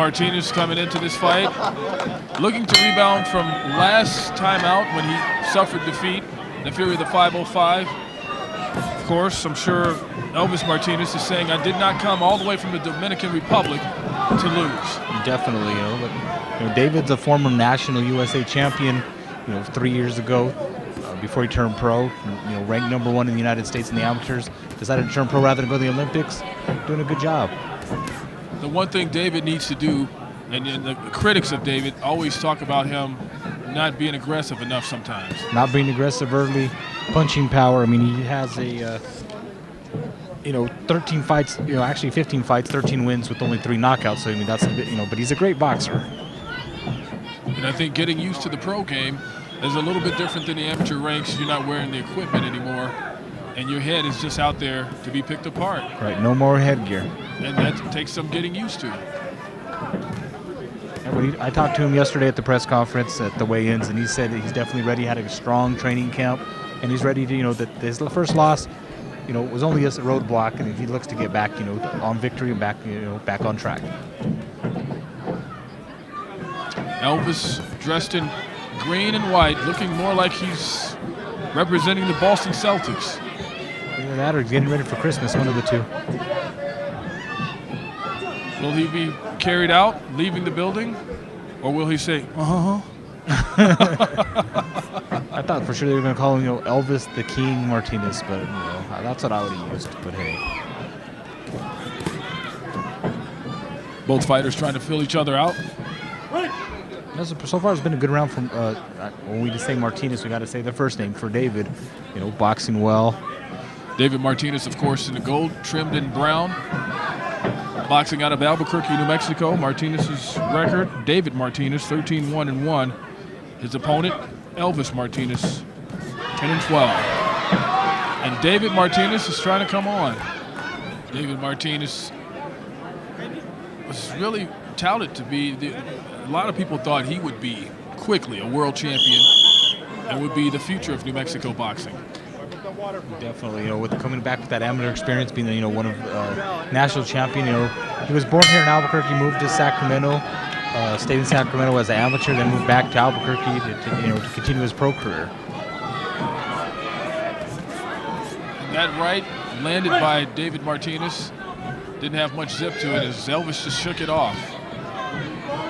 Martinez coming into this fight, looking to rebound from last time out when he suffered defeat in the Fury of the 505. Of course, I'm sure Elvis Martinez is saying, I did not come all the way from the Dominican Republic to lose. Definitely, but David's a former national USA champion, 3 years ago, before he turned pro. Ranked #1 in the United States in the amateurs. Decided to turn pro rather than go to the Olympics. Doing a good job. The one thing David needs to do, and the critics of David always talk about him not being aggressive enough sometimes. Not being aggressive early, punching power. I mean, he has a 13 fights, actually 15 fights, 13 wins with only 3 knockouts. So I mean, that's a bit, but he's a great boxer. And I think getting used to the pro game is a little bit different than the amateur ranks. You're not wearing the equipment anymore, and your head is just out there to be picked apart. Right, no more headgear. And that takes some getting used to. I talked to him yesterday at the press conference at the weigh-ins, and he said that he's definitely ready. Had a strong training camp, and he's ready to, that his first loss, was only just a roadblock, and he looks to get back, on victory and back, back on track. Elvis dressed in green and white, looking more like he's representing the Boston Celtics. Either that or he's getting ready for Christmas, one of the two. Will he be carried out, leaving the building? Or will he say, uh-huh? I thought for sure they were going to call him, Elvis the King Martinez, but, that's what I would have used, but hey. Both fighters trying to fill each other out. So far, it's been a good round from, when we just say Martinez, we got to say the first name for David, boxing well. David Martinez, of course, in the gold, trimmed in brown. Boxing out of Albuquerque, New Mexico. Martinez's record, David Martinez, 13-1-1. His opponent, Elvis Martinez, 10-12. And David Martinez is trying to come on. David Martinez was really touted to be, a lot of people thought he would be quickly a world champion and would be the future of New Mexico boxing. Definitely, with coming back with that amateur experience, being one of national champion. He was born here in Albuquerque, moved to Sacramento, stayed in Sacramento as an amateur, then moved back to Albuquerque to continue his pro career. And that right landed by David Martinez. Didn't have much zip to it as Elvis just shook it off.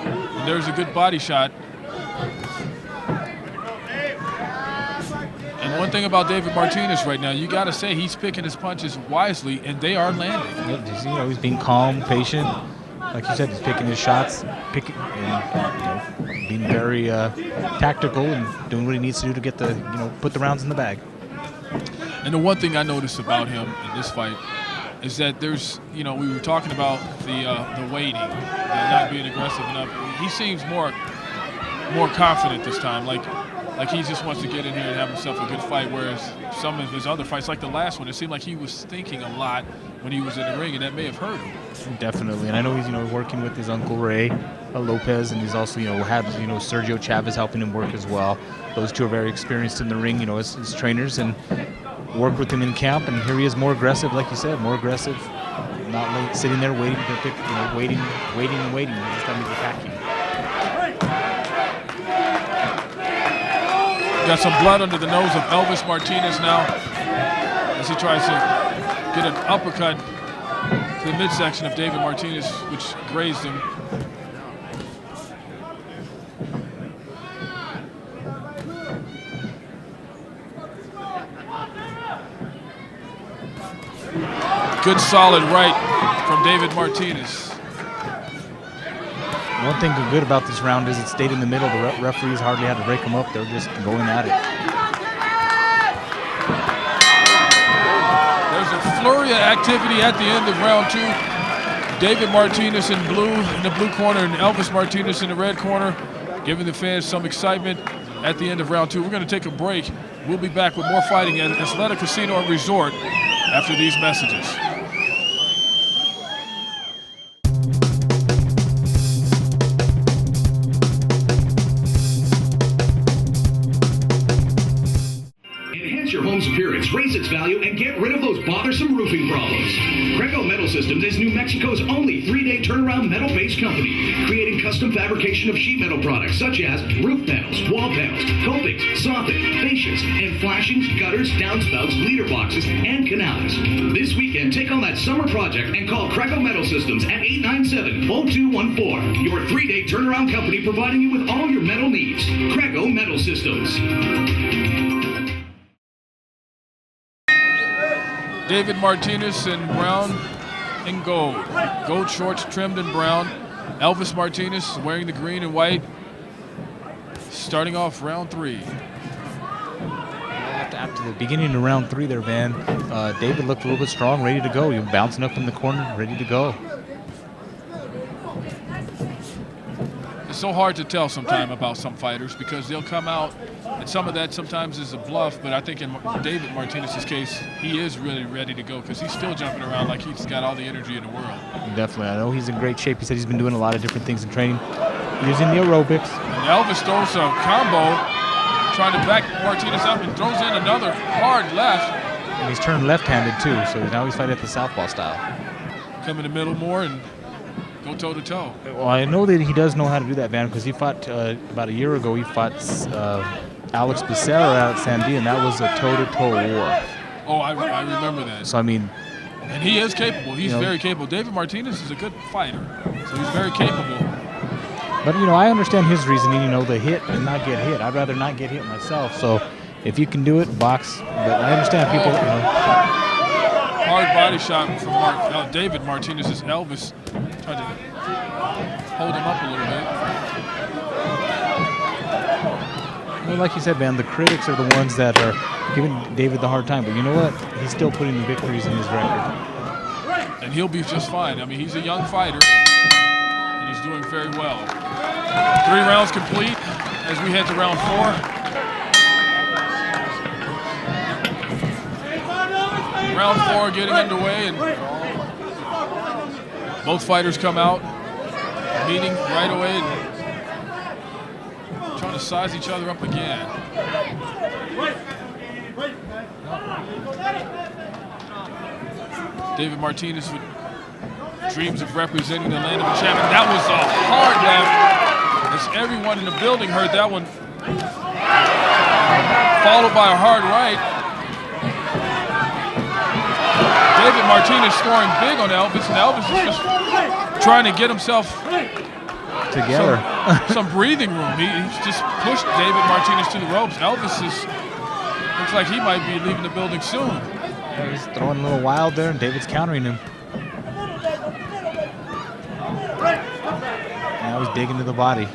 And there's a good body shot. And one thing about David Martinez right now, you got to say he's picking his punches wisely, and they are landing. He's being calm, patient. Like you said, he's picking his shots, and being very tactical and doing what he needs to do to get the, put the rounds in the bag. And the one thing I noticed about him in this fight is that there's, we were talking about the waiting, not being aggressive enough. He seems more confident this time. Like he just wants to get in here and have himself a good fight, whereas some of his other fights, like the last one, it seemed like he was thinking a lot when he was in the ring, and that may have hurt him. Definitely, and I know he's working with his uncle Ray Lopez, and he's also had Sergio Chavez helping him work as well. Those two are very experienced in the ring, as trainers, and work with him in camp. And here he is, more aggressive, like you said, more aggressive, not sitting there waiting to pick, waiting. He's done his attacking. Got some blood under the nose of Elvis Martinez now as he tries to get an uppercut to the midsection of David Martinez, which grazed him. Good solid right from David Martinez. One thing good about this round is it stayed in the middle. The referees hardly had to break them up. They were just going at it. There's a flurry of activity at the end of round 2. David Martinez in the blue corner, and Elvis Martinez in the red corner, giving the fans some excitement at the end of round 2. We're going to take a break. We'll be back with more fighting at Isleta Casino and Resort after these messages. Your home's appearance products, raise its value, and get rid of those bothersome roofing problems. Greco Metal Systems is New Mexico's only 3-day turnaround metal-based company, creating custom fabrication of sheet metal products such as roof panels, wall panels, copings, soffit, fascias, and flashings, gutters, downspouts, leader boxes, and canals. This weekend, take on that summer project and call Greco Metal Systems at 897-0214. Your 3-day turnaround company providing you with all your metal needs. Greco Metal Systems. David Martinez in brown and gold. Gold shorts trimmed in brown. Elvis Martinez wearing the green and white. Starting off round 3. After the beginning of round 3 there, Van, David looked a little bit strong, ready to go. He was bouncing up in the corner, ready to go. It's so hard to tell sometimes about some fighters because they'll come out, and some of that sometimes is a bluff, but I think in David Martinez's case, he is really ready to go because he's still jumping around like he's got all the energy in the world. Definitely. I know he's in great shape. He said he's been doing a lot of different things in training, using the aerobics. And Elvis throws a combo, trying to back Martinez up and throws in another hard left. And he's turned left-handed too, so now he's fighting at the southpaw style. Come in the middle more and go toe-to-toe. Well, I know that he does know how to do that, Van, because he fought about a year ago. He fought Alex Becerra out at Sandia, and that was a toe-to-toe war. Oh, I remember that. So, I mean... And he is capable. He's very capable. David Martinez is a good fighter, so he's very capable. But, I understand his reasoning, the hit and not get hit. I'd rather not get hit myself. So, if you can do it, box. But I understand people, Hard body shot from David Martinez's Elvis. Tried to hold him up a little bit. Well, like you said, man, the critics are the ones that are giving David the hard time. But you know what? He's still putting the victories in his record. And he'll be just fine. I mean, he's a young fighter, and he's doing very well. 3 rounds complete as we head to round 4. Round 4 getting underway, and both fighters come out, meeting right away, and trying to size each other up again. David Martinez with dreams of representing the land of the champion. That was a hard left, as everyone in the building heard that one. Followed by a hard right. David Martinez scoring big on Elvis, and Elvis is just trying to get himself together. Some breathing room. He's just pushed David Martinez to the ropes. Elvis looks like he might be leaving the building soon. Yeah, he's throwing a little wild there, and David's countering him. Now he's digging to the body.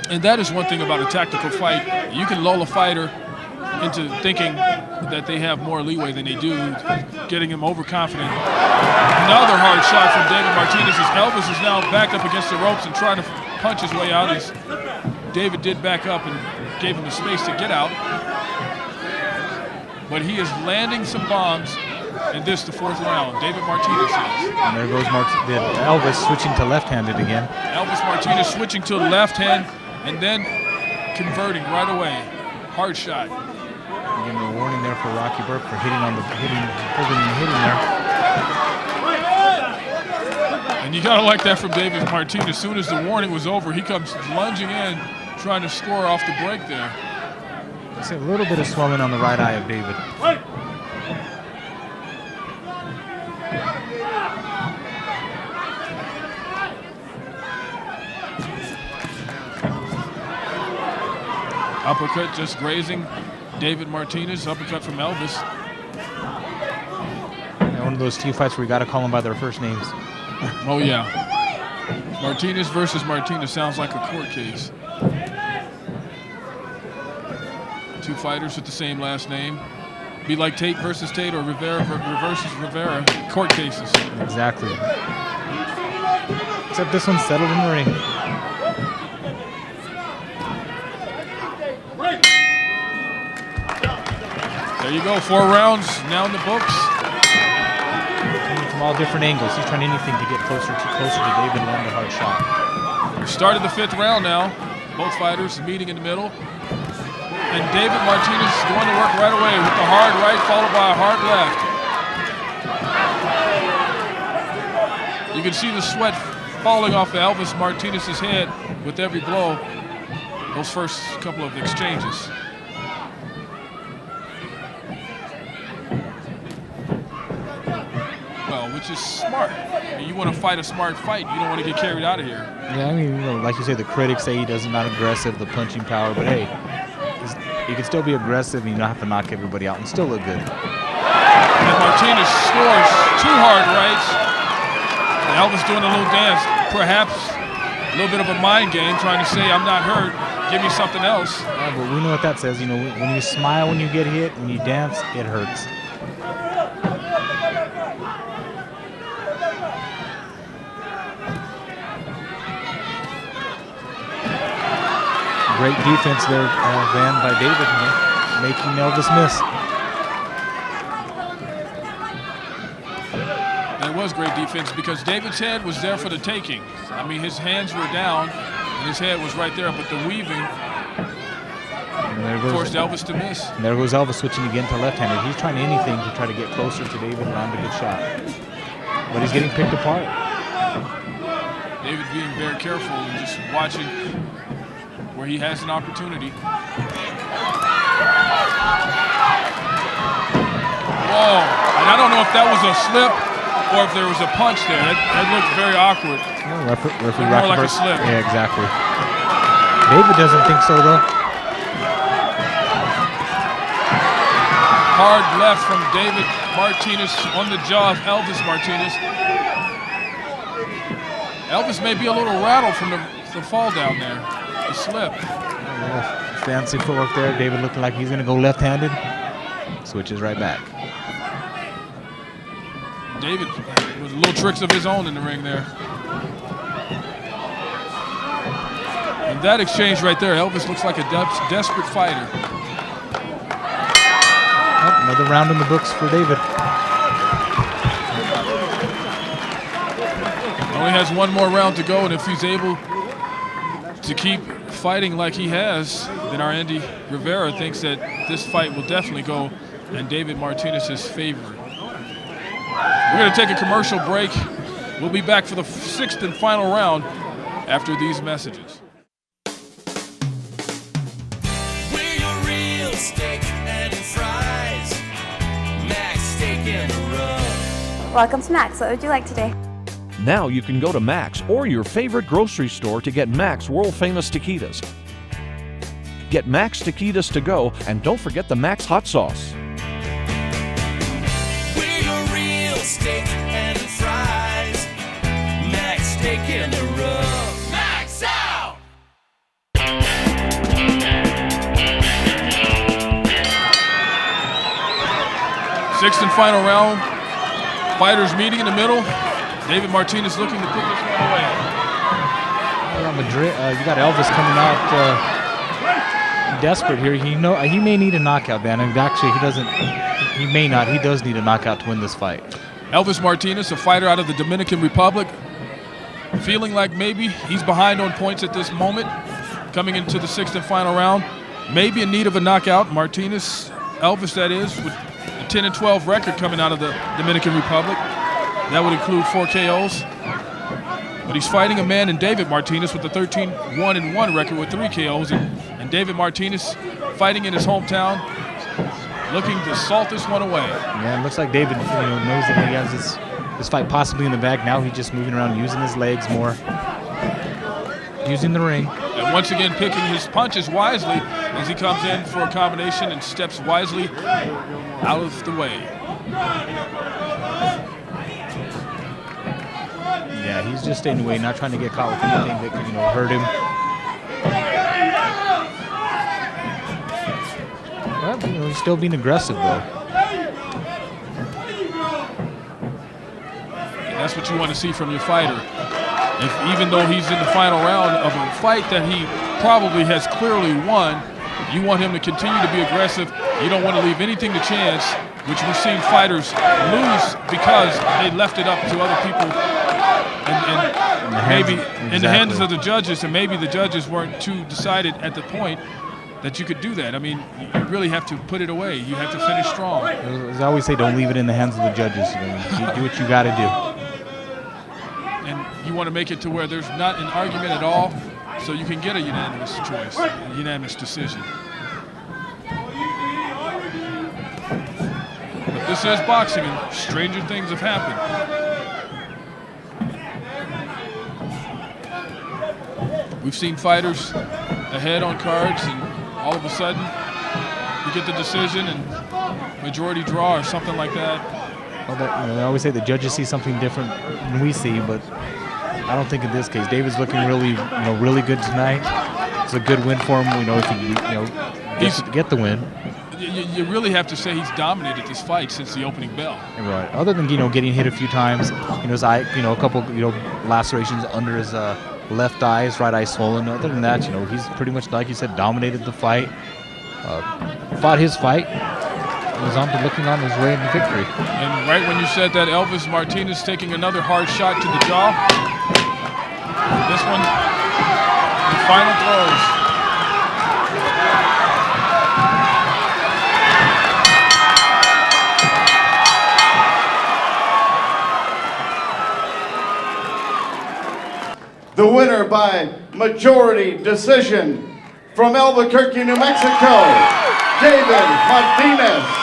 And that is one thing about a tactical fight. You can lull a fighter into thinking that they have more leeway than they do, getting him overconfident. Another hard shot from David Martinez as Elvis is now back up against the ropes and trying to punch his way out as David did back up and gave him the space to get out. But he is landing some bombs in this, the 4th round. David Martinez is. And there goes Elvis switching to left-handed again. Elvis Martinez switching to the left hand and then converting right away. Hard shot. Again, a warning there for Rocky Burke for holding and hitting there. And you gotta like that from David Martinez. As soon as the warning was over, he comes lunging in, trying to score off the break there. I see a little bit of swelling on the right eye of David. Uppercut just grazing David Martinez. Uppercut from Elvis. Yeah, one of those few fights where we got to call them by their first names. Oh, yeah. Martinez versus Martinez sounds like a court case. 2 fighters with the same last name. Be like Tate versus Tate or Rivera versus Rivera. Court cases. Exactly. Except this one's settled in the ring. There you go, 4 rounds now in the books. Coming from all different angles. He's trying anything to get closer to David and land a hard shot. We started the 5th round now. Both fighters meeting in the middle. and David Martinez is going to work right away with the hard right followed by a hard left. You can see the sweat falling off of Elvis Martinez's head with every blow, those first couple of exchanges. Well, which is smart. I mean, you want to fight a smart fight. You don't want to get carried out of here. Yeah, I mean, like you say, the critics say he does not aggressive, the punching power, but hey, he can still be aggressive and you don't have to knock everybody out and still look good. And Martinez scores 2 hard rights. And Elvis doing a little dance, perhaps a little bit of a mind game, trying to say, I'm not hurt, give me something else. Yeah, but we know what that says. You know, when you smile when you get hit, when you dance, it hurts. Great defense there, Van, by David, making Elvis miss. That was great defense because David's head was there for the taking. I mean, his hands were down and his head was right there, but the weaving forced Elvis to miss. And there goes Elvis switching again to left-handed. He's trying anything to try to get closer to David and land a good shot. But he's getting picked apart. David being very careful and just watching where he has an opportunity. Whoa, and I don't know if that was a slip or if there was a punch there. That looked very awkward. Yeah, referee more like a slip. Yeah, exactly. David doesn't think so, though. Hard left from David Martinez on the jaw of Elvis Martinez. Elvis may be a little rattled from the fall down there. The slip. Fancy footwork there. David looking like he's going to go left-handed. Switches right back. David with little tricks of his own in the ring there. And that exchange right there, Elvis looks like a desperate fighter. Oh, another round in the books for David. Only has one more round to go, and if he's able to keep fighting like he has, then our Andy Rivera thinks that this fight will definitely go in David Martinez's favor. We're going to take a commercial break. We'll be back for the 6th and final round after these messages. We're your real steak and fries. Max Steak in the Rub. Welcome to Max. What would you like today? Now you can go to Max or your favorite grocery store to get Max world-famous taquitos. Get Max taquitos to go, and don't forget the Max hot sauce. We're your real steak and fries. Max Steak in the Rub. Max out! 6th and final round. Fighters meeting in the middle. David Martinez looking to put this one away. Madrid, you got Elvis coming out desperate here. He may need a knockout, man. And actually, he doesn't. He may not. He does need a knockout to win this fight. Elvis Martinez, a fighter out of the Dominican Republic, feeling like maybe he's behind on points at this moment, coming into the 6th and final round. Maybe in need of a knockout. Martinez, Elvis that is, with a 10-12 record coming out of the Dominican Republic. That would include 4 KOs. But he's fighting a man in David Martinez with a 13-1-1 record with 3 KOs. And David Martinez fighting in his hometown, looking to salt this one away. Yeah, it looks like David knows that he has this fight possibly in the bag. Now he's just moving around, using his legs more, using the ring. And once again picking his punches wisely as he comes in for a combination and steps wisely out of the way. Yeah, he's just staying away, not trying to get caught with anything that could, hurt him. Well, he's still being aggressive, though. And that's what you want to see from your fighter. Even though he's in the final round of a fight that he probably has clearly won, you want him to continue to be aggressive. You don't want to leave anything to chance, which we've seen fighters lose because they left it up to other people. And maybe in the hands of the judges, and maybe the judges weren't too decided at the point. that you could do that. I mean, you really have to put it away. You have to finish strong. As I always say, don't leave it in the hands of the judges. You do what you got to do. And you want to make it to where there's not an argument at all, so you can get a unanimous choice, a unanimous decision. But this is boxing, and stranger things have happened. We've seen fighters ahead on cards, and all of a sudden, you get the decision and majority draw or something like that. Well, I always say the judges see something different than we see, but I don't think in this case. David's looking really, really good tonight. It's a good win for him. If he, get the win. You really have to say he's dominated this fight since the opening bell. Right. Other than getting hit a few times, his eye, a couple, lacerations under his left eye, his right eye swollen. Other than that, he's pretty much, like you said, dominated the fight. Fought his fight. Was looking on his way into victory. And right when you said that, Elvis Martinez taking another hard shot to the jaw. This one, the final throws. The winner by majority decision from Albuquerque, New Mexico, David Martinez.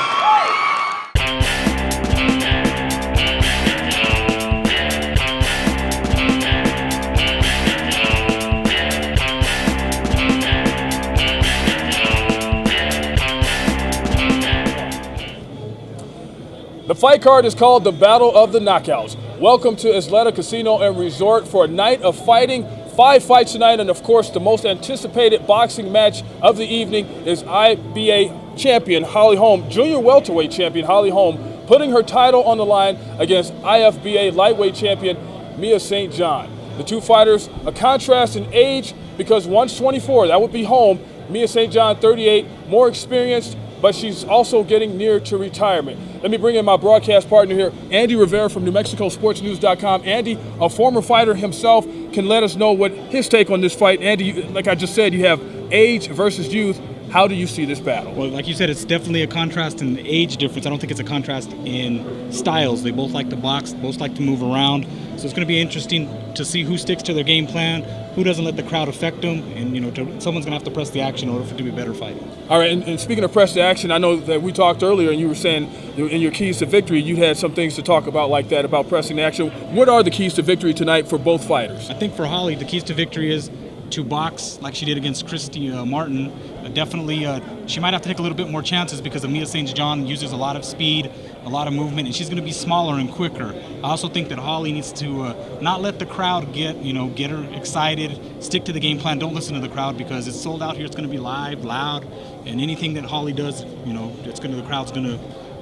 The fight card is called the Battle of the Knockouts. Welcome to Isleta Casino and Resort for a night of fighting. 5 fights tonight, and of course the most anticipated boxing match of the evening is IBA champion Holly Holm, junior welterweight champion Holly Holm, putting her title on the line against IFBA lightweight champion Mia St. John. The two fighters, a contrast in age because one's 24, that would be Holm, Mia St. John 38, more experienced, but she's also getting near to retirement. Let me bring in my broadcast partner here, Andy Rivera from NewMexicoSportsNews.com. Andy, a former fighter himself, can let us know what his take on this fight. Andy, like I just said, you have age versus youth. How do you see this battle? Well, like you said, it's definitely a contrast in age difference. I don't think it's a contrast in styles. They both like to box, both like to move around. So it's going to be interesting to see who sticks to their game plan, who doesn't let the crowd affect them, and someone's going to have to press the action in order for it to be a better fight. All right, and speaking of press the action, I know that we talked earlier, and you were saying in your keys to victory, you had some things to talk about like that, about pressing the action. What are the keys to victory tonight for both fighters? I think for Holly, the keys to victory is to box like she did against Christy Martin. Definitely, she might have to take a little bit more chances because Mia St. John uses a lot of speed, a lot of movement, and she's going to be smaller and quicker. I also think that Holly needs to not let the crowd get her excited, stick to the game plan, don't listen to the crowd because it's sold out here, it's going to be live, loud, and anything that Holly does, the crowd's going to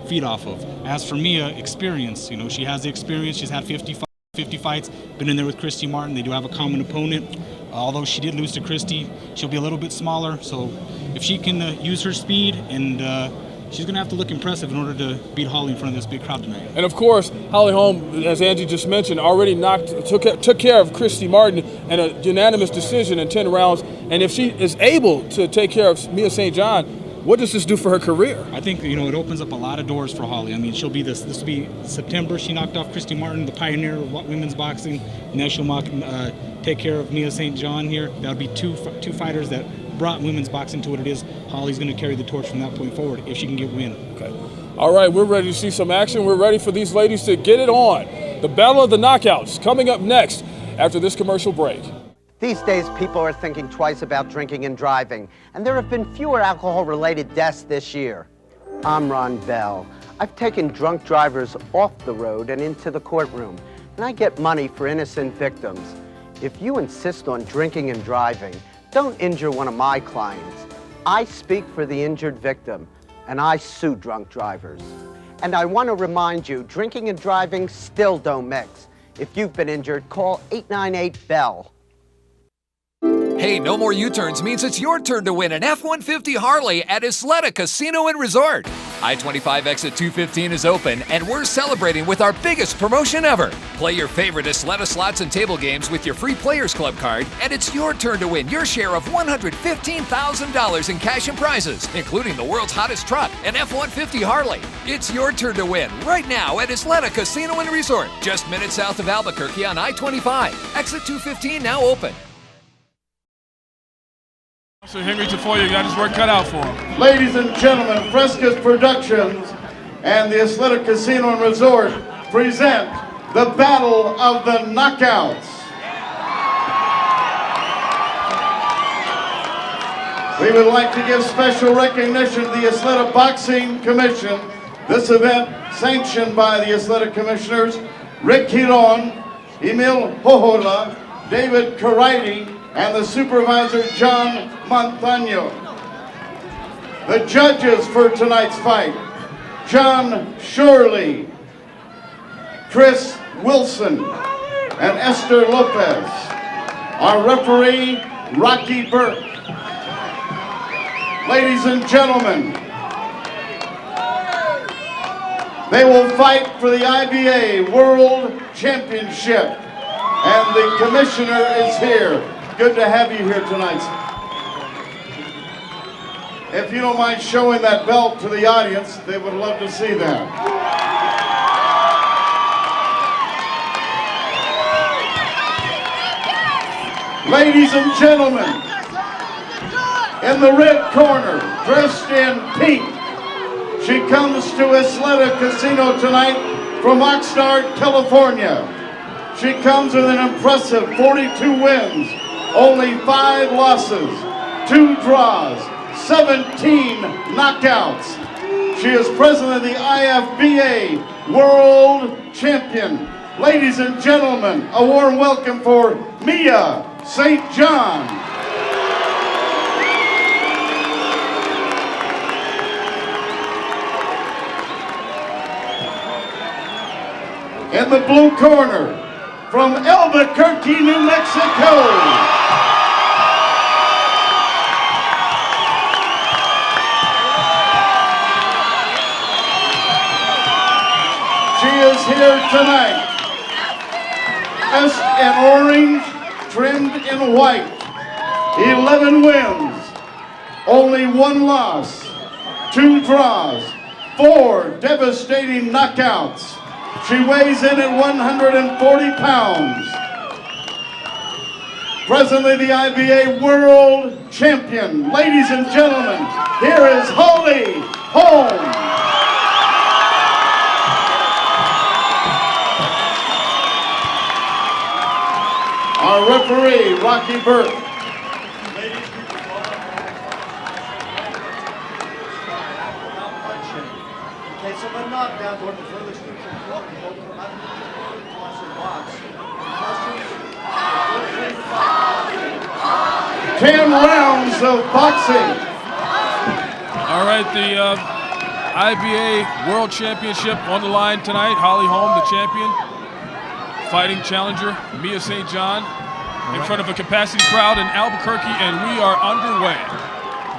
feed off of. As for Mia, experience, she has the experience, she's had 50 fights, been in there with Christy Martin, they do have a common opponent. Although she did lose to Christy, she'll be a little bit smaller. So if she can use her speed, and she's going to have to look impressive in order to beat Holly in front of this big crowd tonight. And of course, Holly Holm, as Angie just mentioned, already took care of Christy Martin in a unanimous decision in 10 rounds. And if she is able to take care of Mia St. John, what does this do for her career? I think it opens up a lot of doors for Holly. I mean, she'll be this will be September. She knocked off Christy Martin, the pioneer of women's boxing. Now she'll take care of Mia St. John here. That would be two fighters that brought women's boxing to what it is. Holly's going to carry the torch from that point forward if she can get win. Okay. All right, we're ready to see some action. We're ready for these ladies to get it on. The Battle of the Knockouts coming up next after this commercial break. These days, people are thinking twice about drinking and driving, and there have been fewer alcohol-related deaths this year. I'm Ron Bell. I've taken drunk drivers off the road and into the courtroom, and I get money for innocent victims. If you insist on drinking and driving, don't injure one of my clients. I speak for the injured victim, and I sue drunk drivers. And I want to remind you, drinking and driving still don't mix. If you've been injured, call 898-BELL. Hey, no more U-turns means it's your turn to win an F-150 Harley at Isleta Casino and Resort. I-25 exit 215 is open, and we're celebrating with our biggest promotion ever. Play your favorite Isleta slots and table games with your free Players Club card, and it's your turn to win your share of $115,000 in cash and prizes, including the world's hottest truck, an F-150 Harley. It's your turn to win right now at Isleta Casino and Resort, just minutes south of Albuquerque on I-25. Exit 215 now open. So Henry Tafoya got his work cut out for him. Ladies and gentlemen, Fresquez Productions and the Isleta Casino and Resort present the Battle of the Knockouts. We would like to give special recognition to the Isleta Boxing Commission. This event sanctioned by the Isleta Commissioners, Rick Giron, Emil Hojola, David Karaiti, and the supervisor, John Montano. The judges for tonight's fight, John Shirley, Chris Wilson, and Esther Lopez. Our referee, Rocky Burke. Ladies and gentlemen, they will fight for the IBA World Championship, and the commissioner is here. Good to have you here tonight. If you don't mind showing that belt to the audience, they would love to see that. Ladies and gentlemen, in the red corner, dressed in pink, she comes to Isleta Casino tonight from Oxnard, California. She comes with an impressive 42 wins, only 5 losses, 2 draws, 17 knockouts. She is president of the IFBA World Champion. Ladies and gentlemen, a warm welcome for Mia St. John. In the blue corner, from Albuquerque, New Mexico, she is here tonight, dressed in orange, trimmed in white. 11 wins, only 1 loss, 2 draws, 4 devastating knockouts. She weighs in at 140 pounds. Presently the IBA World Champion. Ladies and gentlemen, here is Holly Holm. Our referee, Rocky Burke. Case of a knockdown toward the furthest neutral club, both from toss and box. 10 rounds of boxing. All right, the IBA World Championship on the line tonight. Holly Holm, the champion, fighting challenger Mia St. John in front of a capacity crowd in Albuquerque, and we are underway.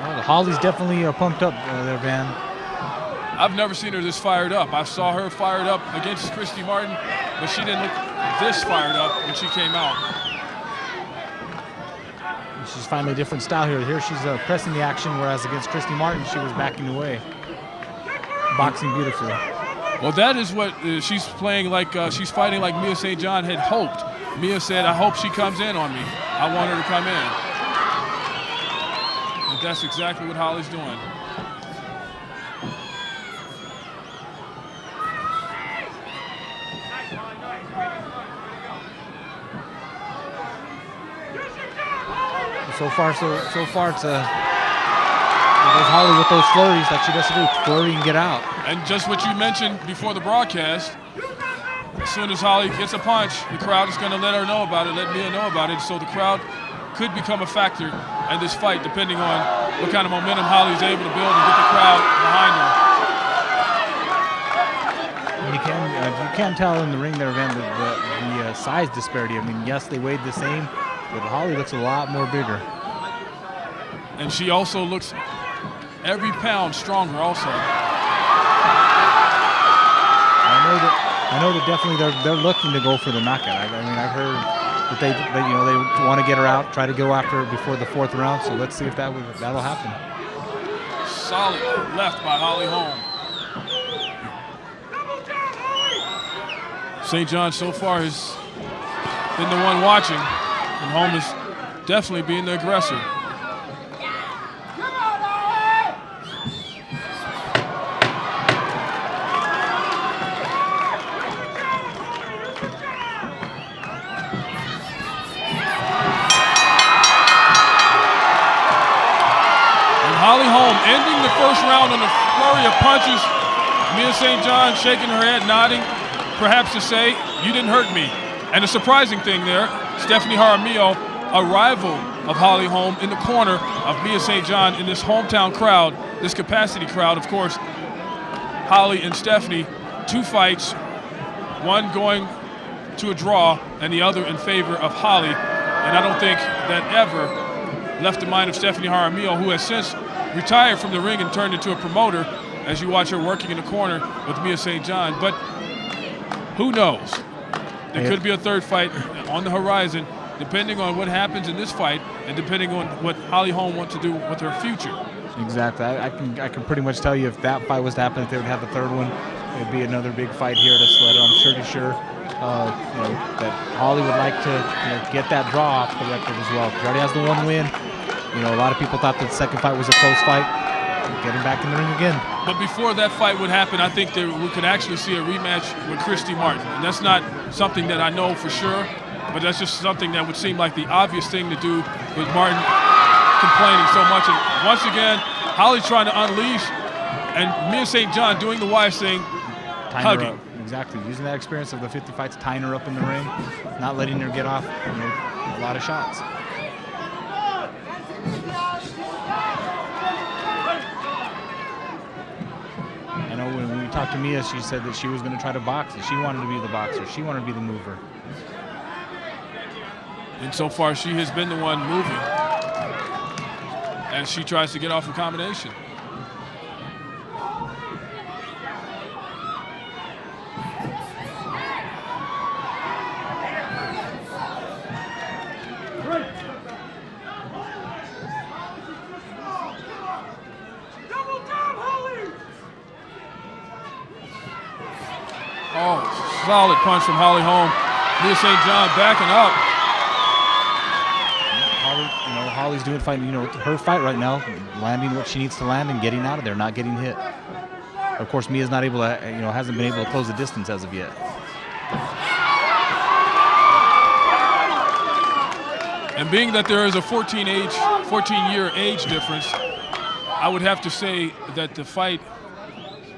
Well, Holly's definitely pumped up there, Van. I've never seen her this fired up. I saw her fired up against Christy Martin, but she didn't look this fired up when she came out. She's finding a different style here. Here she's pressing the action, whereas against Christy Martin, she was backing away. Boxing beautifully. Well, that is what she's playing like. She's fighting like Mia St. John had hoped. Mia said, I hope she comes in on me. I want her to come in. And that's exactly what Holly's doing. So far, it's there's Holly with those flurries like she does to do, flurry and get out. And just what you mentioned before the broadcast, as soon as Holly gets a punch, the crowd is going to let her know about it, let Mia know about it. So the crowd could become a factor in this fight, depending on what kind of momentum Holly's able to build and get the crowd behind her. You can tell in the ring there, Van, the size disparity. I mean, yes, they weighed the same, but Holly looks a lot more bigger. And she also looks every pound stronger also. I know that definitely they're looking to go for the knockout. I mean, I've heard that they want to get her out, try to go after her before the 4th round. So let's see if that'll happen. Solid left by Holly Holm. St. John so far has been the one watching, and Holm is definitely being the aggressor. Holly Holm ending the first round on a flurry of punches. Mia St. John shaking her head, nodding, perhaps to say, "You didn't hurt me." And a surprising thing there, Stephanie Jaramillo, a rival of Holly Holm, in the corner of Mia St. John in this hometown crowd, this capacity crowd, of course. Holly and Stephanie, 2 fights, one going to a draw and the other in favor of Holly. And I don't think that ever left the mind of Stephanie Jaramillo, who has since retired from the ring and turned into a promoter, as you watch her working in the corner with Mia St. John. But who knows? There could be a 3rd fight on the horizon, depending on what happens in this fight and depending on what Holly Holm wants to do with her future. Exactly. I can pretty much tell you if that fight was to happen, if they would have the 3rd one, it'd be another big fight here at Isleta. I'm pretty sure that Holly would like to get that draw off the record as well. She already has the 1 win. A lot of people thought that the 2nd fight was a close fight. Get him back in the ring again. But before that fight would happen, I think that we could actually see a rematch with Christy Martin. And that's not something that I know for sure, but that's just something that would seem like the obvious thing to do with Martin complaining so much. And once again, Holly's trying to unleash, and Mia St. John doing the wise thing, hugging. Exactly, using that experience of the 50 fights, tying her up in the ring, not letting her get off a lot of shots. I know when we talked to Mia, she said that she was going to try to box. She wanted to be the boxer. She wanted to be the mover. And so far, she has been the one moving as she tries to get off a combination. Oh, solid punch from Holly Holm. Mia St. John backing up. Holly's doing fine. Her fight right now, landing what she needs to land and getting out of there, not getting hit. Of course, Mia's not able to, hasn't been able to close the distance as of yet. And being that there is a 14-year age difference, I would have to say that the fight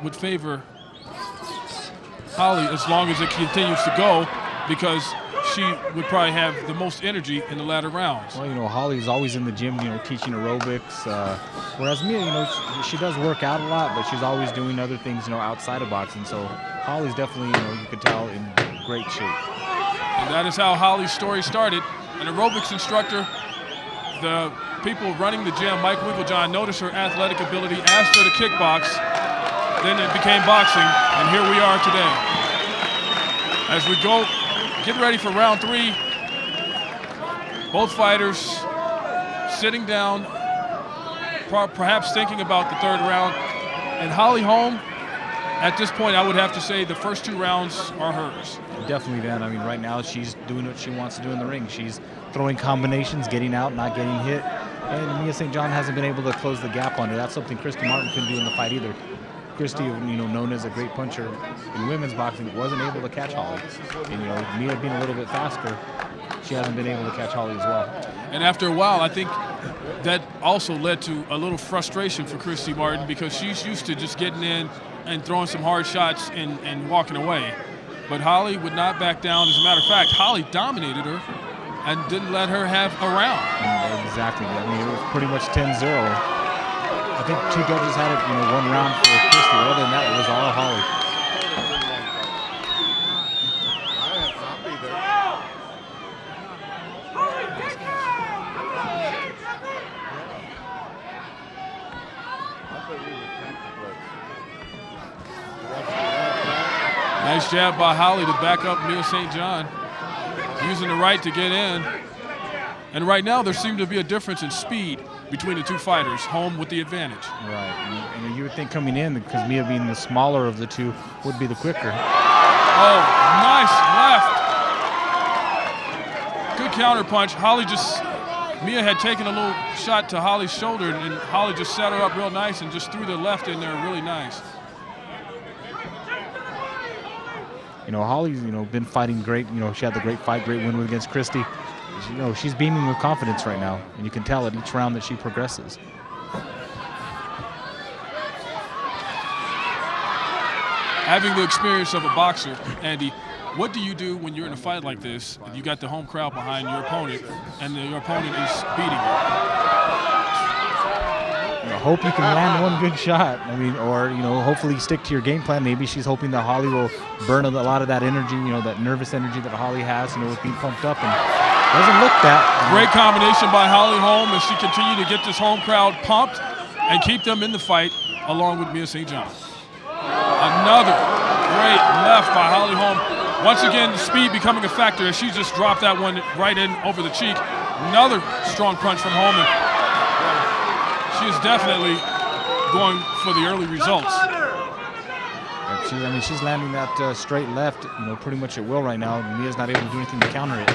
would favor Holly as long as it continues to go, because she would probably have the most energy in the latter rounds. Well, Holly's always in the gym, teaching aerobics, whereas Mia, she does work out a lot, but she's always doing other things, outside of boxing. So Holly's definitely, you could tell, in great shape. And that is how Holly's story started. An aerobics instructor, the people running the gym, Mike Wigglejohn, noticed her athletic ability, asked her to kickbox. Then it became boxing, and here we are today. As we go, get ready for round 3. Both fighters sitting down, perhaps thinking about the 3rd round. And Holly Holm, at this point, I would have to say the first 2 rounds are hers. Definitely, Dan. I mean, right now she's doing what she wants to do in the ring. She's throwing combinations, getting out, not getting hit. And Mia St. John hasn't been able to close the gap on her. That's something Christy Martin couldn't do in the fight either. Christy, known as a great puncher in women's boxing, wasn't able to catch Holly. And, Mia being a little bit faster, she hasn't been able to catch Holly as well. And after a while, I think that also led to a little frustration for Christy Martin, because she's used to just getting in and throwing some hard shots and walking away. But Holly would not back down. As a matter of fact, Holly dominated her and didn't let her have a round. Exactly. I mean, it was pretty much 10-0. I think 2 judges had it, 1 round for Christy. Other than that, it was all Holly. Nice jab by Holly to back up Mia St. John. Using the right to get in. And right now there seemed to be a difference in speed between the two fighters. Holm with the advantage. Right. And you would think coming in, because Mia being the smaller of the two, would be the quicker. Oh, nice left. Good counter punch. Mia had taken a little shot to Holly's shoulder, and Holly just set her up real nice and just threw the left in there really nice. Holly's, been fighting great. She had the great win against Christy. She's beaming with confidence right now, and you can tell at each round that she progresses. Having the experience of a boxer, Andy, what do you do when you're in a fight like this and you got the home crowd behind your opponent and your opponent is beating you? Hope you can land one good shot. Or hopefully stick to your game plan. Maybe she's hoping that Holly will burn a lot of that energy, that nervous energy that Holly has, with being pumped up, and doesn't look that. Great combination by Holly Holm as she continued to get this home crowd pumped and keep them in the fight along with Mia St. John. Another great left by Holly Holm. Once again, the speed becoming a factor as she just dropped that one right in over the cheek. Another strong punch from Holm. She is definitely going for the early results. She's landing that straight left, pretty much at will right now. Mia's not able to do anything to counter it.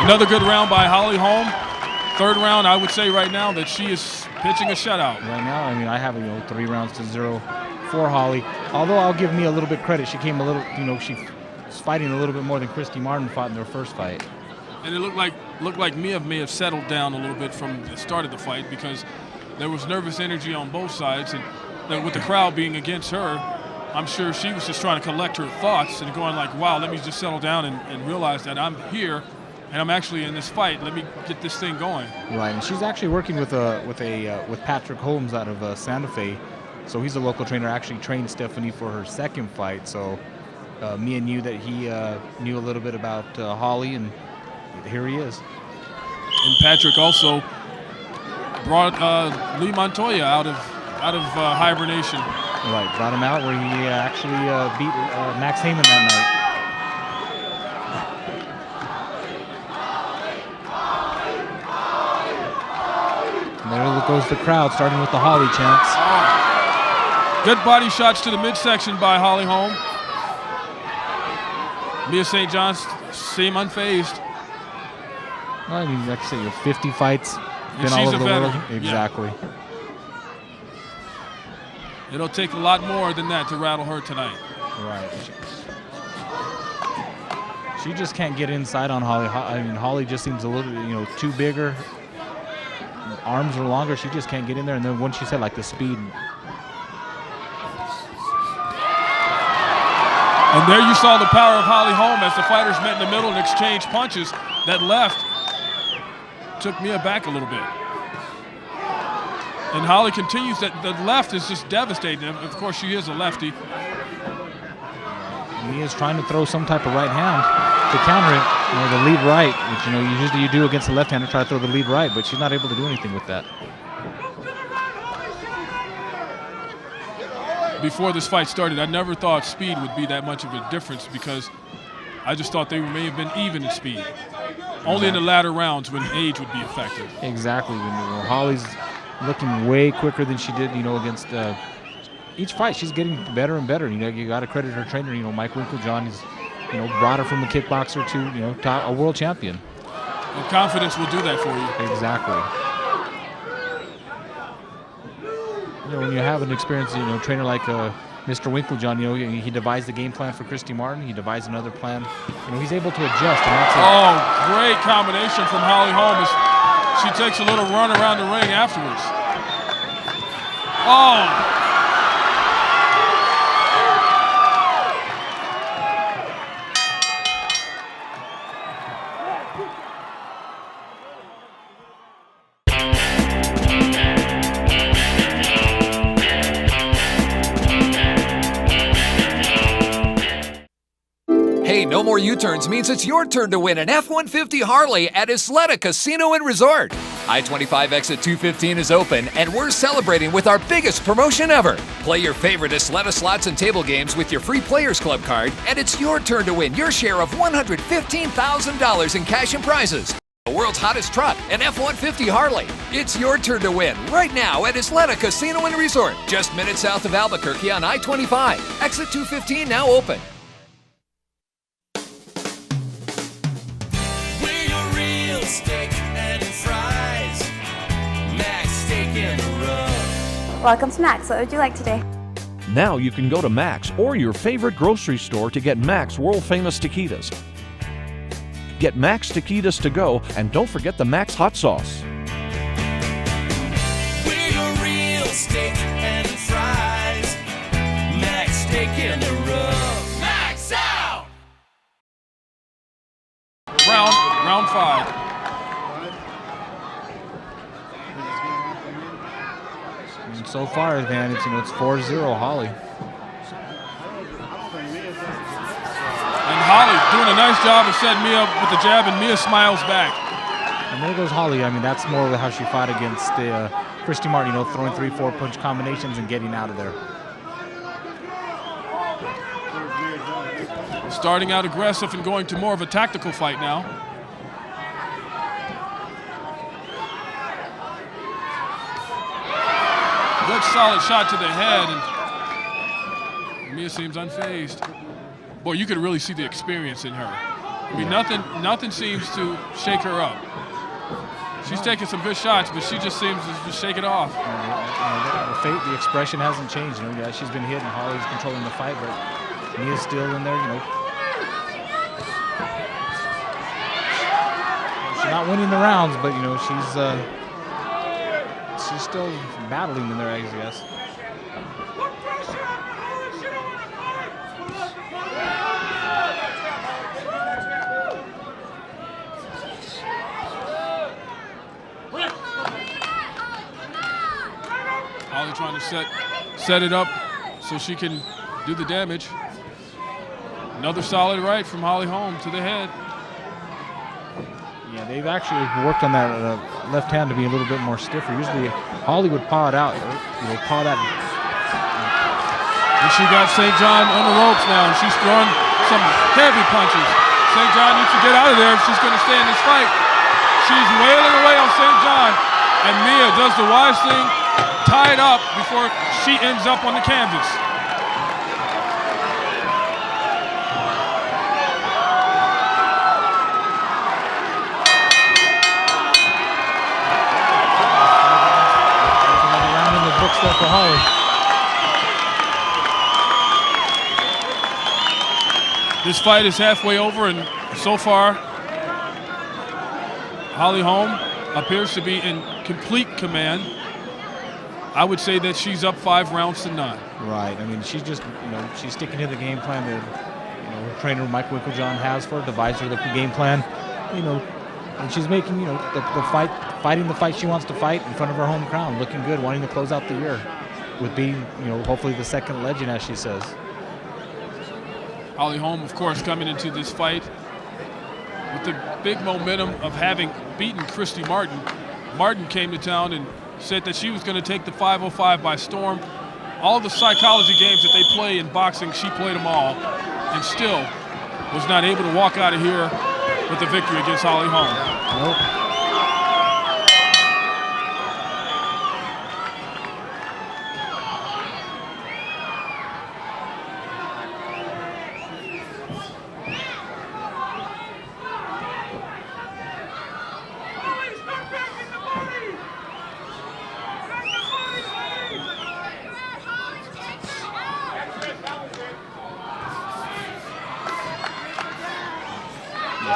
Another good round by Holly Holm. Third round, I would say right now that she is pitching a shutout. Right now, I have 3 rounds to 0 for Holly. Although I'll give Mia a little bit credit. She came a little, she was fighting a little bit more than Christy Martin fought in their first fight. And it looked like Mia may have settled down a little bit from the start of the fight because there was nervous energy on both sides, and then with the crowd being against her, I'm sure she was just trying to collect her thoughts and going like, wow, let me just settle down and realize that I'm here and I'm actually in this fight. Let me get this thing going. Right, and she's actually working with Patrick Holmes out of Santa Fe. So he's a local trainer. Actually trained Stephanie for her second fight. So Mia knew that he knew a little bit about Holly, and here he is. And Patrick also brought Lee Montoya out of hibernation. Right, brought him out where he actually beat Max Heyman that night. And there goes the crowd, starting with the Holly chants. Good body shots to the midsection by Holly Holm. Mia St. John seem unfazed. Well, like I say, 50 fights, been all over the world. Exactly. Yeah. It'll take a lot more than that to rattle her tonight. Right. She just can't get inside on Holly. Holly just seems a little, too bigger. Arms are longer. She just can't get in there. And then once she said, the speed. And there you saw the power of Holly Holm as the fighters met in the middle and exchanged punches. That left took Mia back a little bit. And Holly continues that the left is just devastating. Of course, she is a lefty. Mia's trying to throw some type of right hand to counter it, the lead right, which usually you do against the left-hander, try to throw the lead right, but she's not able to do anything with that. Before this fight started, I never thought speed would be that much of a difference because I just thought they may have been even in speed. Only in the latter rounds when age would be effective. Exactly. Holly's looking way quicker than she did, against each fight. She's getting better and better. You got to credit her trainer. Mike Winklejohn is, brought her from a kickboxer to, a world champion. And confidence will do that for you. Exactly. When you have an experienced, trainer like Mr. Winklejohn, he devised the game plan for Christy Martin. He devised another plan. He's able to adjust, and that's it. Oh, great combination from Holly Holm. She takes a little run around the ring afterwards. Oh! No more U-turns means it's your turn to win an F-150 Harley at Isleta Casino and Resort. I-25 exit 215 is open, and we're celebrating with our biggest promotion ever. Play your favorite Isleta slots and table games with your free Players Club card, and it's your turn to win your share of $115,000 in cash and prizes. The world's hottest truck, an F-150 Harley. It's your turn to win right now at Isleta Casino and Resort, just minutes south of Albuquerque on I-25. Exit 215 now open. We're your real steak and fries. Max Steak in the Rub. Welcome to Max. What would you like today? Now you can go to Max or your favorite grocery store to get Max world-famous taquitos. Get Max taquitos to go, and don't forget the Max hot sauce. We're your real steak and fries. Max Steak in the Rub. Max out! Round 5. And so far, man, it's 4-0 Holly. And Holly doing a nice job of setting Mia up with the jab, and Mia smiles back. And there goes Holly. I mean, that's more of how she fought against Christy Martin, throwing 3-4 punch combinations and getting out of there. Starting out aggressive and going to more of a tactical fight now. Good solid shot to the head, and Mia seems unfazed. Boy, you could really see the experience in her. I mean, nothing seems to shake her up. She's taking some good shots, but she just seems to just shake it off. The expression hasn't changed. Yeah, she's been hit, and Holly's controlling the fight, but Mia's still in there. She's not winning the rounds, but she's still battling in there, I guess. Holly trying to set it up so she can do the damage. Another solid right from Holly Holm to the head. Yeah, they've actually worked on that left hand to be a little bit more stiffer. Usually Holly would paw it out, paw that. And she got St. John on the ropes now, and she's throwing some heavy punches. St. John needs to get out of there if she's going to stay in this fight. She's wailing away on St. John, and Mia does the wise thing, tie it up before she ends up on the canvas. Another round in the books there for Holly. This fight is halfway over, and so far, Holly Holm appears to be in complete command. I would say that she's up 5 rounds to none. Right. I mean, she's just, she's sticking to the game plan that, her trainer Mike Wicklejohn has for her, devised her the game plan, and she's making, fighting the fight she wants to fight in front of her home crowd, looking good, wanting to close out the year with being, hopefully the second legend, as she says. Holly Holm, of course, coming into this fight with the big momentum of having beaten Christy Martin. Martin came to town and said that she was going to take the 505 by storm. All the psychology games that they play in boxing, she played them all, and still was not able to walk out of here with a victory against Holly Holm. Nope.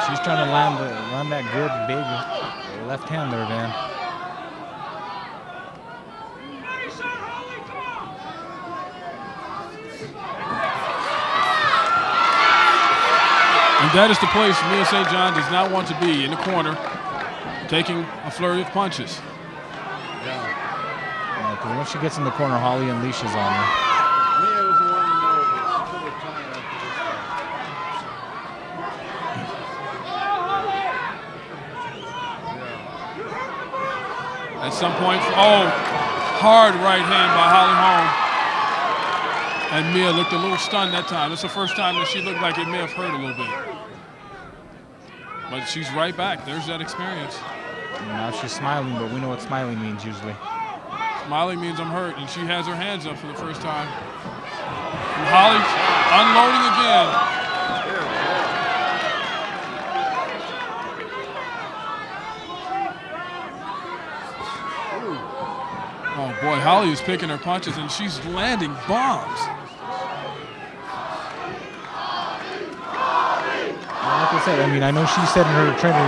She's trying to land that good big left hand there, Van. And that is the place Mia St. John does not want to be, in the corner, taking a flurry of punches. Yeah, because once she gets in the corner, Holly unleashes on her. Mia was the one to know that she put her time after this fight. some point. Oh, hard right hand by Holly Holm. And Mia looked a little stunned that time. It's the first time that she looked like it may have hurt a little bit. But she's right back. There's that experience. And now she's smiling, but we know what smiling means usually. Smiling means I'm hurt, and she has her hands up for the first time. And Holly's unloading again. Oh boy, Holly is picking her punches, and she's landing bombs. Like I said, I mean, I know she said in her training,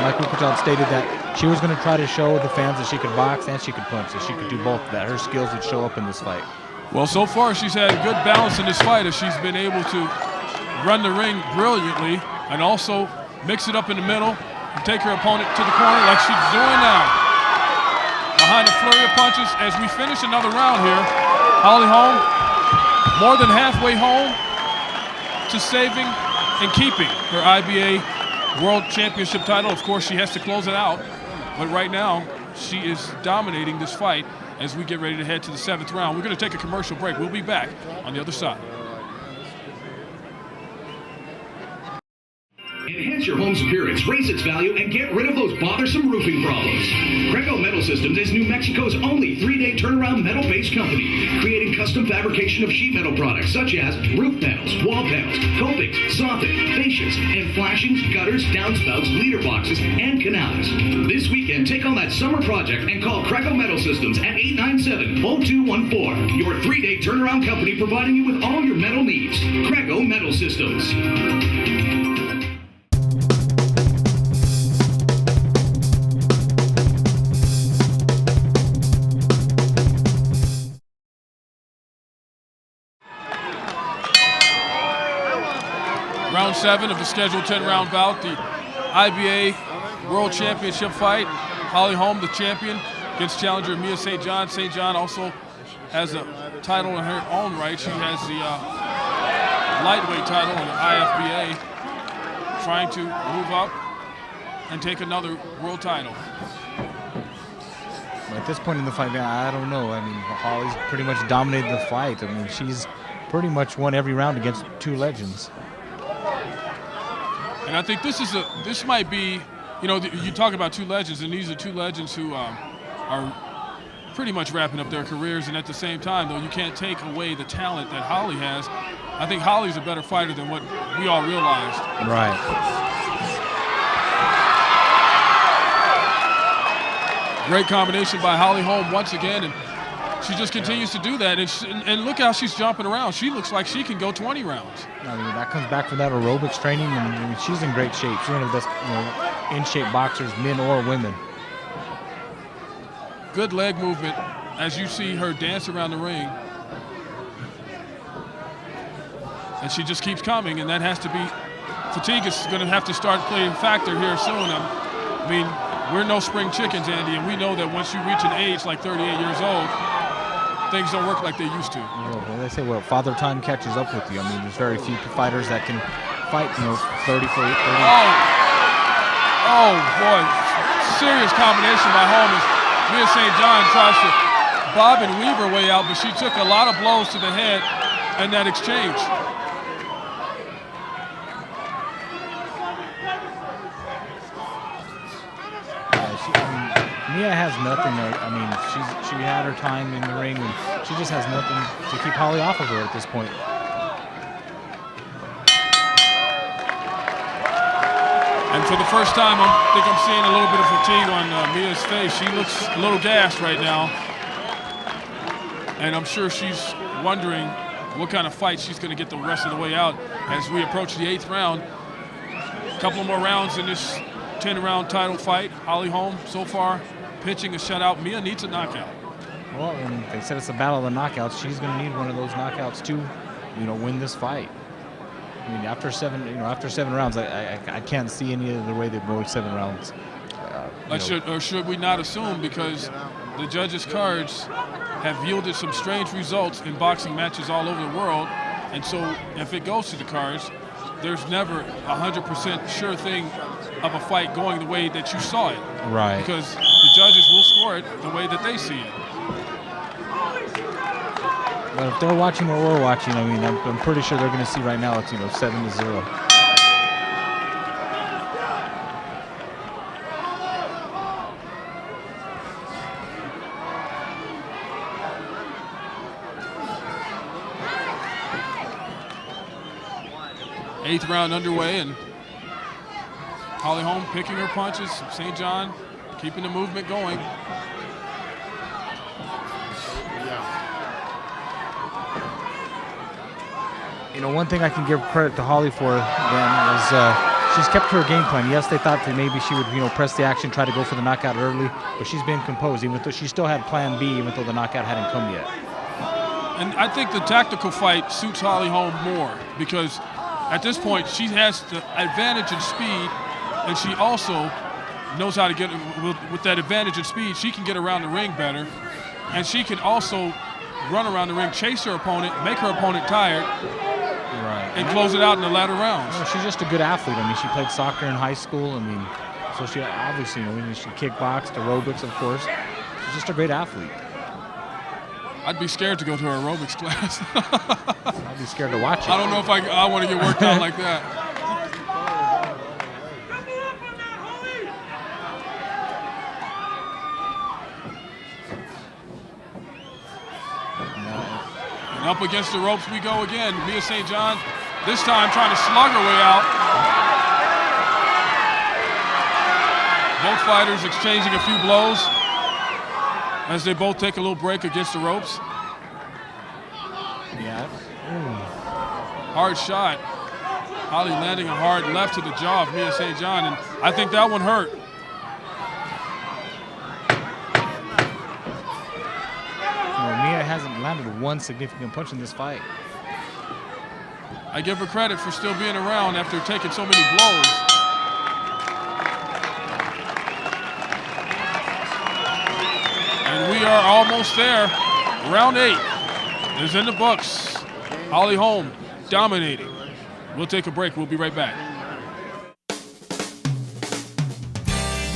Mike Rupertall stated that she was going to try to show the fans that she could box and she could punch, that she could do both, that her skills would show up in this fight. Well, so far she's had good balance in this fight as she's been able to run the ring brilliantly and also mix it up in the middle and take her opponent to the corner like she's doing now. Behind a flurry of punches as we finish another round here. Holly Holm more than halfway home to saving and keeping her IBA World Championship title. Of course, she has to close it out, but right now she is dominating this fight as we get ready to head to the 7th round. We're going to take a commercial break. We'll be back on the other side. Enhance your home's appearance, raise its value, and get rid of those bothersome roofing problems. Greco Metal Systems is New Mexico's only 3-day turnaround metal-based company, creating custom fabrication of sheet metal products such as roof panels, wall panels, copings, soffit, fascias, and flashings, gutters, downspouts, leader boxes, and canals. This weekend, take on that summer project and call Greco Metal Systems at 897-0214. Your 3-day turnaround company providing you with all your metal needs. Greco Metal Systems. Round 7 of the scheduled 10-round bout, the IBA World Championship fight. Holly Holm, the champion, against challenger Mia St. John. St. John also has a title in her own right. She has the lightweight title in the IFBA, trying to move up and take another world title. At this point in the fight, I don't know. I mean, Holly's pretty much dominated the fight. I mean, she's pretty much won every round against two legends. And I think this might be, you know, you talk about two legends, and these are two legends who are pretty much wrapping up their careers. And at the same time, though, you can't take away the talent that Holly has. I think Holly's a better fighter than what we all realized. Right. Great combination by Holly Holm once again, and she just continues to do that. And look how she's jumping around. She looks like she can go 20 rounds. I mean, that comes back from that aerobics training, and I mean, she's in great shape. She's one of the best, in-shape boxers, men or women. Good leg movement as you see her dance around the ring. And she just keeps coming, and that has to be, fatigue is going to have to start playing a factor here soon. I mean, we're no spring chickens, Andy, and we know that once you reach an age like 38 years old, things don't work like they used to. Well, they say, well, father time catches up with you. I mean, there's very few fighters that can fight, 30 for 30. Oh, boy. Serious combination by Holm as Mia St. John tries to bob and weave her way out, but she took a lot of blows to the head in that exchange. Mia has nothing. I mean, she had her time in the ring, and she just has nothing to keep Holly off of her at this point. And for the first time, I think I'm seeing a little bit of fatigue on Mia's face. She looks a little gassed right now. And I'm sure she's wondering what kind of fight she's going to get the rest of the way out as we approach the 8th round. A couple more rounds in this 10-round title fight. Holly Holm so far pitching a shutout. Mia needs a knockout. Well, and they said it's a battle of the knockouts. She's going to need one of those knockouts to, win this fight. I mean, after 7 rounds, I can't see any other way they go 7 rounds. Should we not assume, because the judges' cards have yielded some strange results in boxing matches all over the world, and so if it goes to the cards, there's never 100% sure thing of a fight going the way that you saw it. Right. Because the judges will score it the way that they see it. But if they're watching what we're watching, I mean, I'm pretty sure they're going to see right now it's 7-0. Eighth round underway, and Holly Holm picking her punches. St. John keeping the movement going. One thing I can give credit to Holly for then is she's kept her game plan. Yes, they thought that maybe she would, press the action, try to go for the knockout early, but she's been composed, even though she still had plan B, even though the knockout hadn't come yet. And I think the tactical fight suits Holly Holm more because at this point she has the advantage in speed, and she also knows how to get with that advantage in speed. She can get around the ring better, and she can also run around the ring, chase her opponent, make her opponent tired. Right. And close it out in the latter rounds. She's just a good athlete. I mean, she played soccer in high school. So she obviously, she kickboxed, aerobics, of course. She's just a great athlete. I'd be scared to go to her aerobics class. I'd be scared to watch it. I don't know if I want to get worked out like that. Up against the ropes we go again. Mia St. John, this time trying to slug her way out. Both fighters exchanging a few blows as they both take a little break against the ropes. Yeah. Hard shot. Holly landing a hard left to the jaw of Mia St. John, and I think that one hurt. Mia hasn't landed one significant punch in this fight. I give her credit for still being around after taking so many blows. And we are almost there. Round 8 is in the books. Holly Holm dominating. We'll take a break. We'll be right back.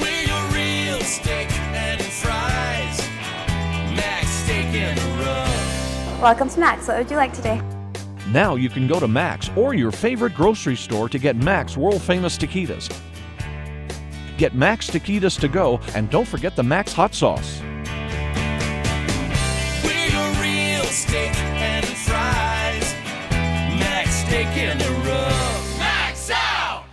We're your real steak and fries. Max steak in the rub. Welcome to Max. What would you like today? Now you can go to Max or your favorite grocery store to get Max world-famous taquitos. Get Max taquitos to go, and don't forget the Max hot sauce. We're your real steak and fries. Max steak in the rub. Max out!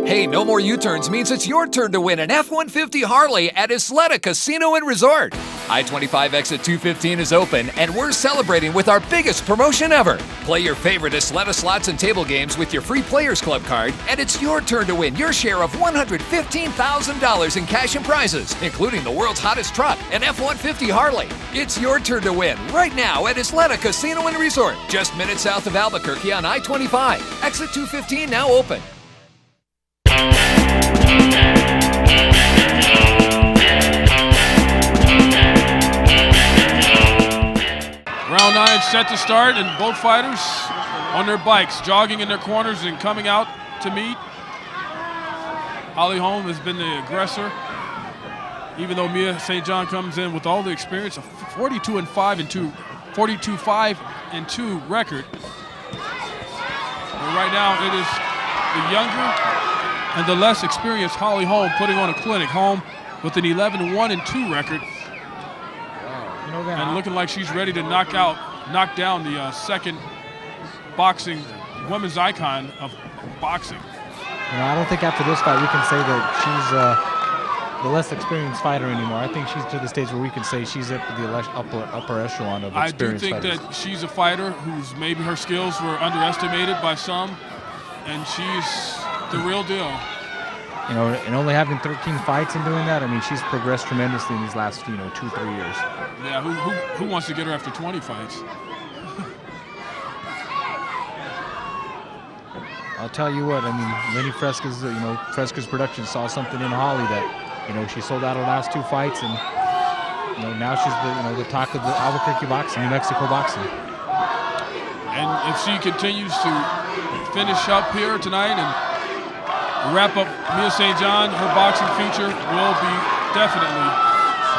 Hey, no more U-turns means it's your turn to win an F-150 Harley at Isleta Casino and Resort. I-25 exit 215 is open, and we're celebrating with our biggest promotion ever. Play your favorite Isleta slots and table games with your free Players Club card, and it's your turn to win your share of $115,000 in cash and prizes, including the world's hottest truck, an F-150 Harley. It's your turn to win right now at Isleta Casino and Resort, just minutes south of Albuquerque on I-25. Exit 215 now open. Round 9 set to start, and both fighters on their bikes, jogging in their corners and coming out to meet. Holly Holm has been the aggressor, even though Mia St. John comes in with all the experience, a 42-5-2 record. And right now it is the younger and the less experienced Holly Holm putting on a clinic. Holm with an 11-1-2 record. And looking like she's ready to knock down the second boxing women's icon of boxing. I don't think after this fight we can say that she's the less experienced fighter anymore. I think she's to the stage where we can say she's up to the upper echelon of experienced fighters. I do think that she's a fighter whose maybe her skills were underestimated by some, and she's the real deal. And only having 13 fights and doing that, I mean, she's progressed tremendously in these last, 2-3 years. Yeah, who wants to get her after 20 fights? I'll tell you what, I mean, Lenny Fresquez, Fresquez Productions saw something in Holly that, she sold out her last 2 fights, and, now she's the talk of the Albuquerque boxing, New Mexico boxing. And if she continues to finish up here tonight and wrap up Mia St. John, her boxing future will be definitely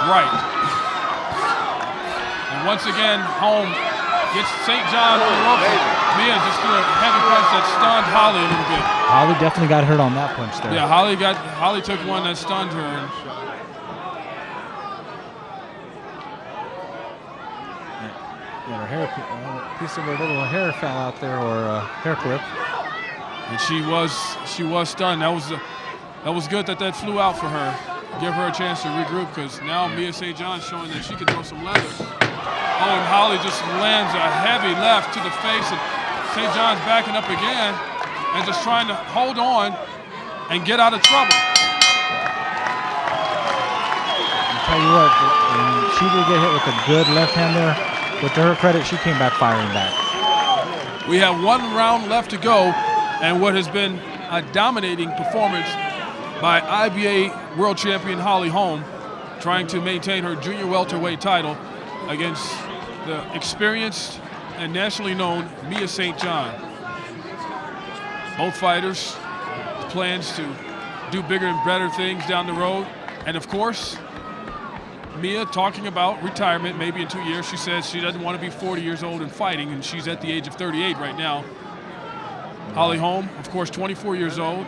bright. And once again, Holm gets St. John on the rope. Mia just threw a heavy punch that stunned Holly a little bit. Holly definitely got hurt on that punch there. Yeah, Holly took one that stunned her. Yeah, her hair, a piece of her little hair fell out there, or a hair clip. And she was stunned. That was good that flew out for her. Give her a chance to regroup, because now Mia St. John's showing that she can throw some leather. Oh, and Holly just lands a heavy left to the face, and St. John's backing up again and just trying to hold on and get out of trouble. I'll tell you what, she did get hit with a good left hand there, but to her credit, she came back firing back. We have 1 round left to go, and what has been a dominating performance by IBA World Champion Holly Holm, trying to maintain her junior welterweight title against the experienced and nationally known Mia St. John. Both fighters plans to do bigger and better things down the road. And of course, Mia talking about retirement maybe in 2 years. She says she doesn't want to be 40 years old and fighting, and she's at the age of 38 right now. Holly Holm, of course, 24 years old.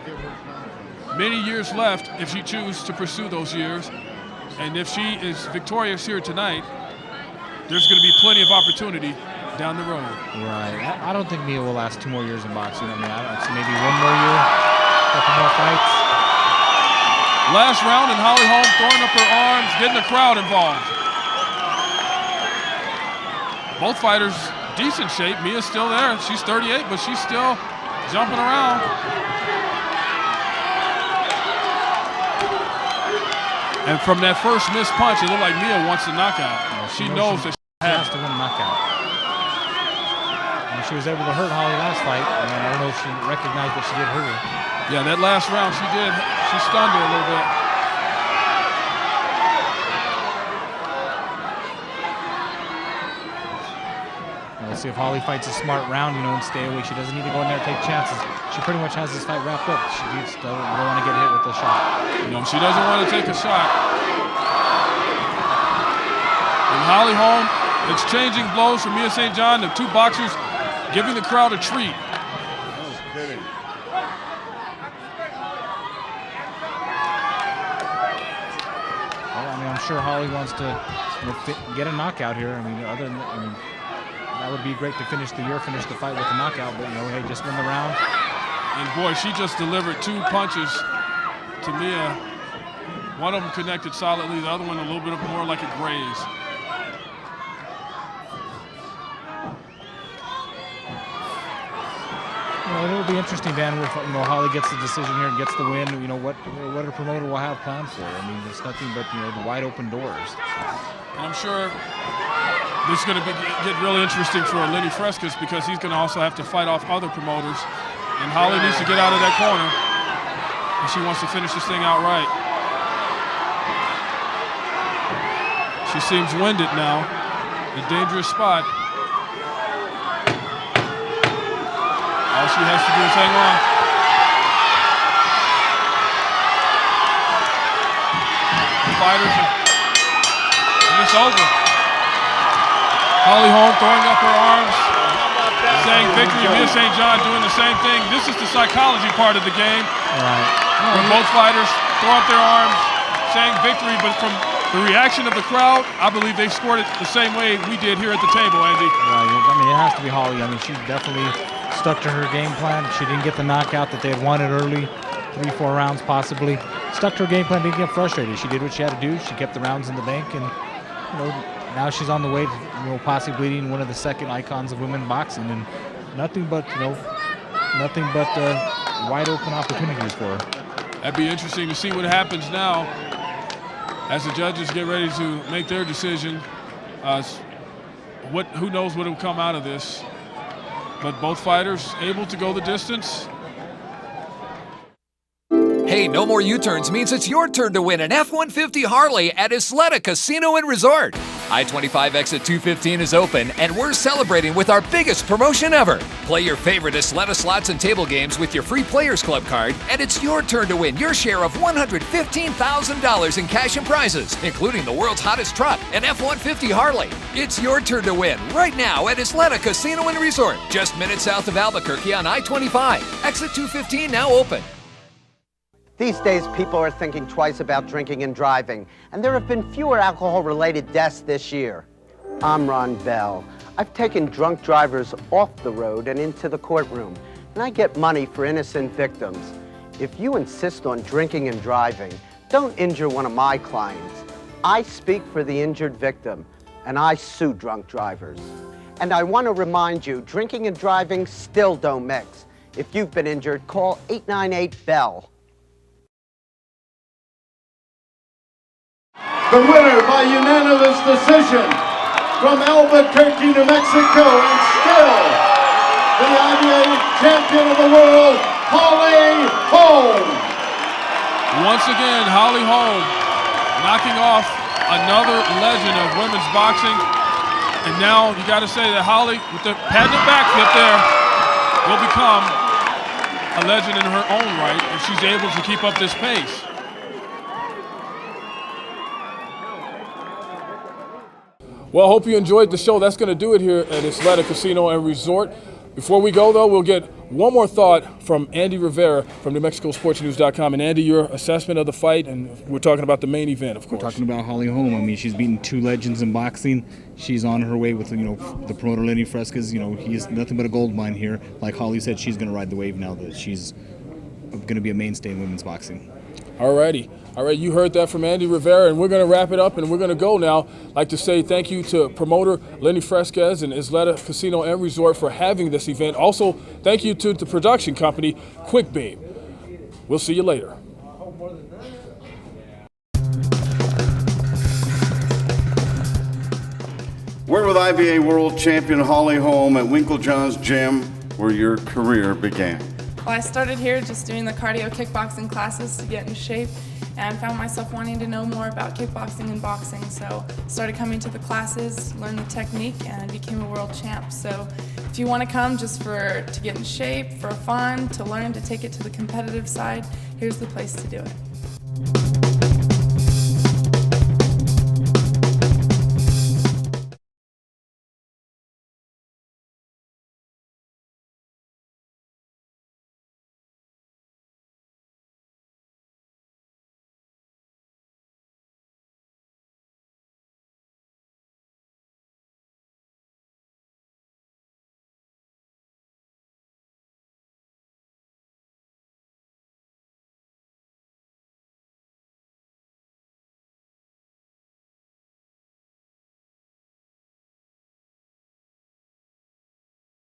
Many years left if she chooses to pursue those years. And if she is victorious here tonight, there's going to be plenty of opportunity down the road. Right. I don't think Mia will last 2 more years in boxing. I mean, I see maybe 1 more year, a couple more fights. Last round, and Holly Holm throwing up her arms, getting the crowd involved. Both fighters, decent shape. Mia's still there. She's 38, but she's still jumping around. And from that first missed punch, it looked like Mia wants the knockout. She knows that she has to win a knockout. And she was able to hurt Holly last fight. I mean, I don't know if she recognized that she did hurt her. Yeah, that last round she did. She stunned her a little bit. Let's see if Holly fights a smart round, and stay away. She doesn't need to go in there and take chances. She pretty much has this fight wrapped up. She just don't want to get hit with a shot. She doesn't want to take a shot. And Holly Holm exchanging blows from Mia St. John, the 2 boxers giving the crowd a treat. Well, I mean, I'm sure Holly wants to get a knockout here. I mean, that would be great to finish the year, finish the fight with a knockout, but hey, just win the round. And boy, she just delivered 2 punches to Mia. One of them connected solidly, the other one a little bit more like a graze. It'll be interesting, Dan, if Holly gets the decision here and gets the win. What a promoter will have planned for. I mean, it's nothing but the wide open doors. And I'm sure this is going to get really interesting for Lenny Fresquez, because he's going to also have to fight off other promoters. And Holly needs to get out of that corner, and she wants to finish this thing out right. She seems winded now. A dangerous spot. All she has to do is hang on. The fighters are, and it's over. Holly Holm throwing up her arms, saying victory. Mia St. John doing the same thing. This is the psychology part of the game. Right. When both fighters throw up their arms, saying victory, but from the reaction of the crowd, I believe they scored it the same way we did here at the table, Andy. Right. I mean, it has to be Holly. I mean, she definitely stuck to her game plan. She didn't get the knockout that they had wanted early, 3-4 rounds possibly. Stuck to her game plan, didn't get frustrated. She did what she had to do. She kept the rounds in the bank, and now she's on the way to possibly being one of the second icons of women boxing, and nothing but wide open opportunities for her. That'd be interesting to see what happens now as the judges get ready to make their decision. Who knows what will come out of this? But both fighters able to go the distance. Hey, no more U-turns means it's your turn to win an F-150 Harley at Isleta Casino and Resort. I-25 exit 215 is open, and we're celebrating with our biggest promotion ever. Play your favorite Isleta slots and table games with your free Players Club card, and it's your turn to win your share of $115,000 in cash and prizes, including the world's hottest truck, an F-150 Harley. It's your turn to win right now at Isleta Casino and Resort, just minutes south of Albuquerque on I-25. Exit 215 now open. These days, people are thinking twice about drinking and driving, and there have been fewer alcohol-related deaths this year. I'm Ron Bell. I've taken drunk drivers off the road and into the courtroom, and I get money for innocent victims. If you insist on drinking and driving, don't injure one of my clients. I speak for the injured victim, and I sue drunk drivers. And I want to remind you, drinking and driving still don't mix. If you've been injured, call 898-BELL. The winner by unanimous decision from Albuquerque, New Mexico, and still the IBA champion of the world, Holm. Once again, Holly Holm knocking off another legend of women's boxing. And now you got to say that Holly, with the patented backflip there, will become a legend in her own right if she's able to keep up this pace. Well, hope you enjoyed the show. That's going to do it here at Isleta Casino and Resort. Before we go, though, we'll get one more thought from Andy Rivera from NewMexicoSportsNews.com. And Andy, your assessment of the fight, and we're talking about the main event, of course. We're talking about Holly Holm. I mean, she's beaten two legends in boxing. She's on her way with, the promoter Lenny Fresquez. He's nothing but a gold mine here. Like Holly said, she's going to ride the wave now that she's going to be a mainstay in women's boxing. All righty. All right, you heard that from Andy Rivera, and we're going to wrap it up, and we're going to go now. I'd like to say thank you to promoter Lenny Fresquez and Isleta Casino and Resort for having this event. Also, thank you to the production company, Quick Beam. We'll see you later. We're with IBA World Champion Holly Holm at Winklejohn's Gym, where your career began. Well, I started here just doing the cardio kickboxing classes to get in shape, and found myself wanting to know more about kickboxing and boxing. So started coming to the classes, learned the technique, and I became a world champ. So if you want to come just to get in shape, for fun, to learn to take it to the competitive side, here's the place to do it.